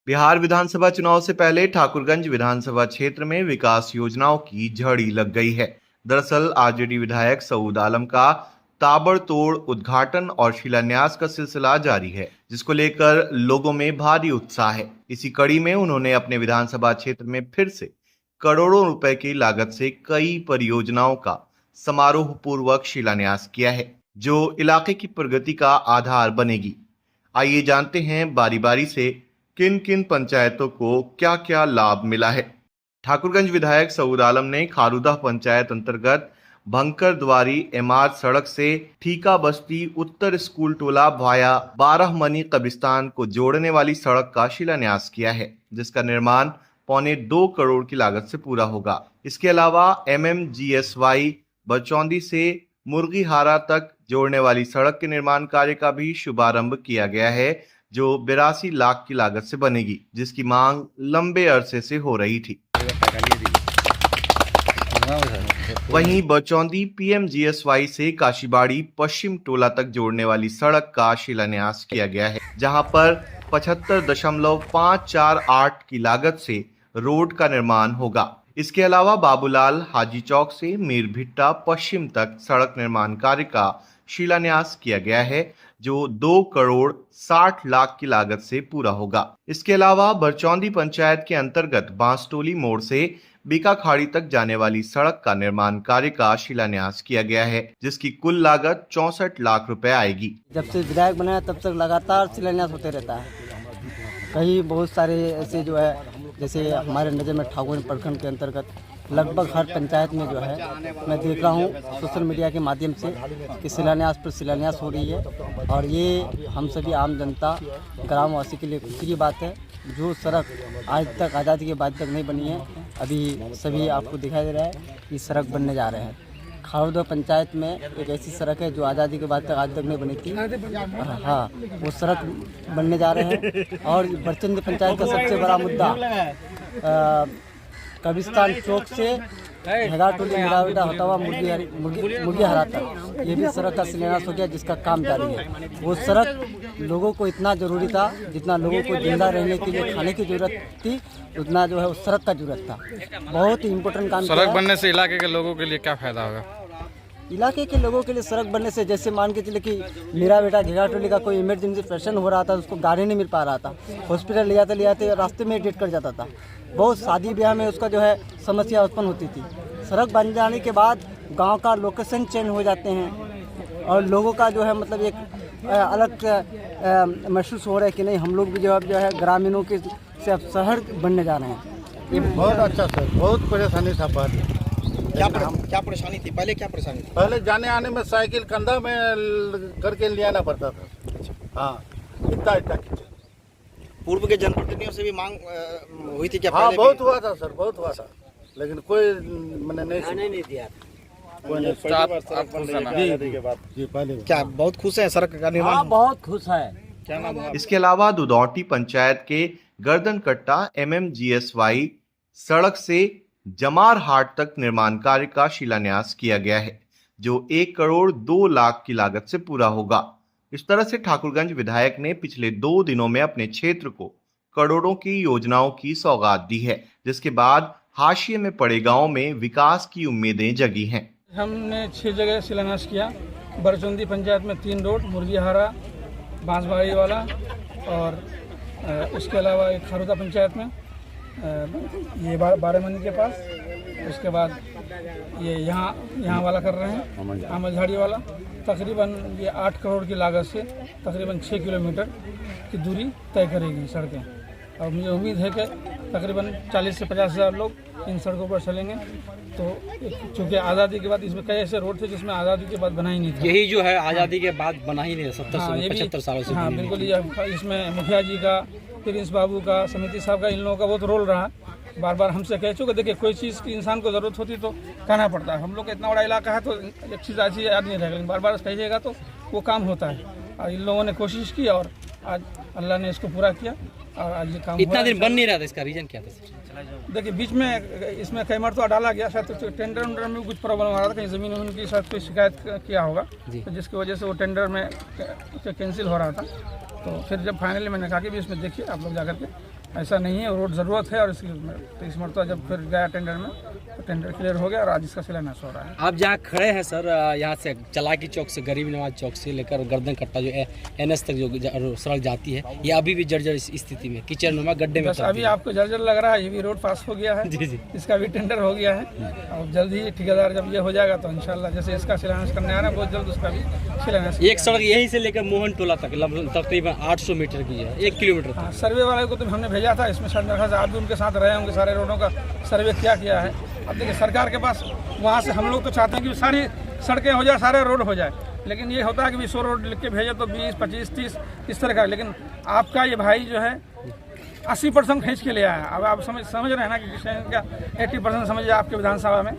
बिहार विधानसभा चुनाव से पहले ठाकुरगंज विधानसभा क्षेत्र में विकास योजनाओं की झड़ी लग गई है। दरअसल आरजेडी विधायक सऊद आलम का ताबड़तोड़ उद्घाटन और शिलान्यास का सिलसिला जारी है, जिसको लेकर लोगों में भारी उत्साह है। इसी कड़ी में उन्होंने अपने विधानसभा क्षेत्र में फिर से करोड़ों रुपए की लागत से कई परियोजनाओं का समारोह पूर्वक शिलान्यास किया है, जो इलाके की प्रगति का आधार बनेगी। आइए जानते हैं बारी बारी से किन किन पंचायतों को क्या क्या लाभ मिला है। ठाकुरगंज विधायक सऊद आलम ने खारूदा पंचायत अंतर्गत भंकर द्वारी एमआर सड़क से ठीका बस्ती उत्तर स्कूल टोला वाया 12 मनी कब्रिस्तान को जोड़ने वाली सड़क का शिलान्यास किया है, जिसका निर्माण 1.25 करोड़ की लागत से पूरा होगा। इसके अलावा MMGSY बचौंदी से मुर्गीहारा तक जोड़ने वाली सड़क के निर्माण कार्य का भी शुभारंभ किया गया है, जो 82 लाख की लागत से बनेगी, जिसकी मांग लंबे अरसे से हो रही थी। वहीं बचौंदी PMGSY से काशीबाड़ी पश्चिम टोला तक जोड़ने वाली सड़क का शिलान्यास किया गया है, जहां पर 75.548 की लागत से रोड का निर्माण होगा। इसके अलावा बाबूलाल हाजी चौक से मीरभिट्टा पश्चिम तक सड़क निर्माण कार्य का शिलान्यास किया गया है, जो 2 करोड़ 60 लाख की लागत से पूरा होगा। इसके अलावा बरचौंदी पंचायत के अंतर्गत बांसटोली मोड़ से बीकाखाड़ी तक जाने वाली सड़क का निर्माण कार्य का शिलान्यास किया गया है, जिसकी कुल लागत 64 लाख रुपए आएगी। जब से विधायक बनाया तब तक लगातार शिलान्यास होते रहता है। कहीं बहुत सारे ऐसे जो है, जैसे हमारे नज़र में ठाकुर प्रखंड के अंतर्गत लगभग हर पंचायत में जो है मैं देख रहा हूँ सोशल मीडिया के माध्यम से कि शिलान्यास पर शिलान्यास हो रही है, और ये हम सभी आम जनता ग्रामवासी के लिए खुशी की बात है। जो सड़क आज तक आज़ादी के बाद तक नहीं बनी है, अभी सभी आपको दिखाई दे रहा है कि सड़क बनने जा रहे हैं। खारूदा पंचायत में एक ऐसी सड़क है जो आज़ादी के बाद तक आज तक नहीं बनी थी। हाँ, वो सड़क बनने जा रहे हैं। और बरचंदी पंचायत का सबसे बड़ा मुद्दा कब्रिस्तान चौक से टोली मिलावेटा होता हुआ मुर्गीहारा तक ये भी सड़क का शिलान्यास हो गया, जिसका काम जारी है। वो सड़क लोगों को इतना ज़रूरी था, जितना लोगों को जिंदा रहने के लिए खाने की ज़रूरत थी, उतना जो है उस सड़क का ज़रूरत था। बहुत ही इम्पोर्टेंट काम। सड़क बनने से इलाके के लोगों के लिए क्या फ़ायदा होगा? इलाके के लोगों के लिए सड़क बनने से, जैसे मान के चले कि मेरा बेटा घिघाटोली का कोई इमरजेंसी पेशेंट हो रहा था, उसको गाड़ी नहीं मिल पा रहा था, हॉस्पिटल ले जाते रास्ते में डेट कर जाता था। बहुत शादी ब्याह में उसका जो है समस्या उत्पन्न होती थी। सड़क बन जाने के बाद गांव का लोकेशन चेंज हो जाते हैं, और लोगों का जो है मतलब एक अलग महसूस हो रहा है कि नहीं, हम लोग भी जो है ग्रामीणों के से अब शहर बनने जा रहे हैं। ये बहुत अच्छा सर, बहुत परेशानी था पहले। क्या परेशानी थी पहले? क्या परेशानी थी पहले? जाने आने में साइकिल कंधा में करके ले आना पड़ता था। हाँ, इतना पूर्व के जनप्रतिनिधियों से भी मांग हुई थी क्या? हाँ, बहुत हुआ था सर, बहुत हुआ था, लेकिन कोई मैंने नहीं दिया। जी पहले क्या बहुत खुश है सड़क का निर्माण? हाँ, बहुत खुश है। क्या नाम हुआ? इसके अलावा दुदौटी पंचायत के गर्दन कट्टा MMGSY सड़क से जमार हाट तक निर्माण कार्य का शिलान्यास किया गया है, जो 1 करोड़ 2 लाख की लागत से पूरा होगा। इस तरह से ठाकुरगंज विधायक ने पिछले 2 दिनों में अपने क्षेत्र को करोड़ों की योजनाओं की सौगात दी है, जिसके बाद हाशिए में पड़े गांवों में विकास की उम्मीदें जगी हैं। हमने 6 जगह शिलान्यास किया। बरचौंदी पंचायत में 3 रोड, मुर्गीहारा, बांसबाड़ी वाला, और उसके अलावा एक खारूदा पंचायत में ये 12 मनी के पास। उसके बाद ये यहाँ वाला कर रहे हैं, आमलझाड़ी वाला। तकरीबन ये 8 करोड़ की लागत से तकरीबन 6 किलोमीटर की दूरी तय करेगी सड़कें, और मुझे उम्मीद है कि तकरीबन 40 से 50 हज़ार लोग इन सड़कों पर चलेंगे। तो चूँकि आज़ादी के बाद इसमें कई ऐसे रोड थे जिसमें आज़ादी के बाद बना ही नहीं था। यही जो है आज़ादी के बाद बना ही नहीं, 75 सालों से। हाँ बिल्कुल, इसमें मुखिया जी का, प्रिंस बाबू का, समिति साहब का, इन लोगों का बहुत रोल रहा। बार बार हमसे कह चुके, देखिए कोई चीज़ की इंसान को ज़रूरत होती तो कहना पड़ता है। हम लोग का इतना बड़ा इलाका है तो एक चीज़ ऐसी याद नहीं रहेगा, लेकिन बार बार कहिएगा तो वो काम होता है। और इन लोगों ने कोशिश की और आज अल्लाह ने इसको पूरा किया, और आज ये काम इतना दिन बन नहीं रहा था। इसका रीजन क्या था? देखिए बीच में इसमें कई मरतबा डाला गया, शायद तो टेंडर में कुछ प्रॉब्लम आ रहा था, कहीं ज़मीन उनकी शायद कोई शिकायत किया होगा, तो जिसकी वजह से वो टेंडर में कैंसिल हो रहा था। तो फिर जब फाइनली मैंने कहा कि भी इसमें देखिए आप लोग जाकर के ऐसा नहीं है, रोड ज़रूरत है और इसलिए इस मरतबा जब फिर गया टेंडर में तो टेंडर क्लियर हो गया और आज इसका शिलान्यास हो रहा है। आप जहाँ खड़े हैं सर, यहाँ से चलाकी चौक से गरीब नवाज चौक से लेकर गर्दन कट्टा जो NS तक जो सड़क जाती है, ये अभी भी जर्जर स्थिति में, कीचड़ नुमा गड्ढे में। बस अभी आपको जर्जर लग रहा है, ये भी रोड पास हो गया है जी जी, इसका भी टेंडर हो गया है और जल्द ही ठेकेदार जब ये हो जाएगा तो इंशाल्लाह जैसे इसका शिलान्यास करने आ रहा है बहुत जल्द उसका भी शिलान्यास। एक सड़क यहीं से लेकर मोहन टोला तक तकरीबन 800 मीटर की है, 1 किलोमीटर। हाँ, सर्वे वाले को तो हमने भेजा था, इसमें शायद मेरे ख्याल से आप भी उनके साथ रहे होंगे, सारे रोडों का सर्वे किया है। अब देखिए सरकार के पास वहाँ से हम लोग तो चाहते हैं कि सारी सड़कें हो जाए, सारे रोड हो जाए, लेकिन ये होता है कि 100 रोड लिख के भेजे तो 20, 25, 30 इस तरह का। लेकिन आपका ये भाई जो है 80% खींच के ले आया। अब आप समझ रहे हैं ना कि किसान का 80% समझिए आपके विधानसभा में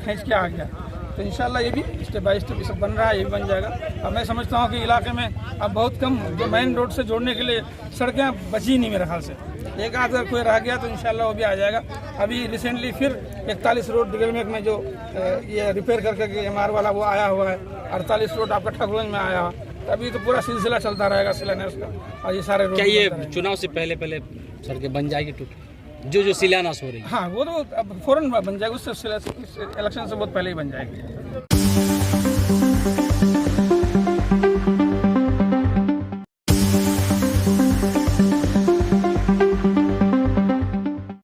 खींच के आ गया। तो इंशाल्लाह ये भी स्टेप बाय स्टेप सब बन रहा है, ये भी बन जाएगा। अब मैं समझता हूँ कि इलाके में अब बहुत कम जो मेन रोड से जोड़ने के लिए सड़कें बची नहीं मेरे ख्याल से, एक आध अगर कोई रह गया तो इंशाल्लाह वो भी आ जाएगा। अभी रिसेंटली फिर 41 रोड डिगलमेक में जो ये रिपेयर करके MR वाला वो आया हुआ है, 48 रोड आपका ठाकुरगंज में आया हुआ, अभी तो पूरा सिलसिला चलता रहेगा शिलान्यास का। और ये सारे रोड क्या ये चुनाव से पहले सड़कें बन जाएगी टूट जो शिलान्यास हो रही है? हाँ, वो तो अब फौरन बन जाएगी, उससे इलेक्शन से बहुत पहले ही बन जाएगी।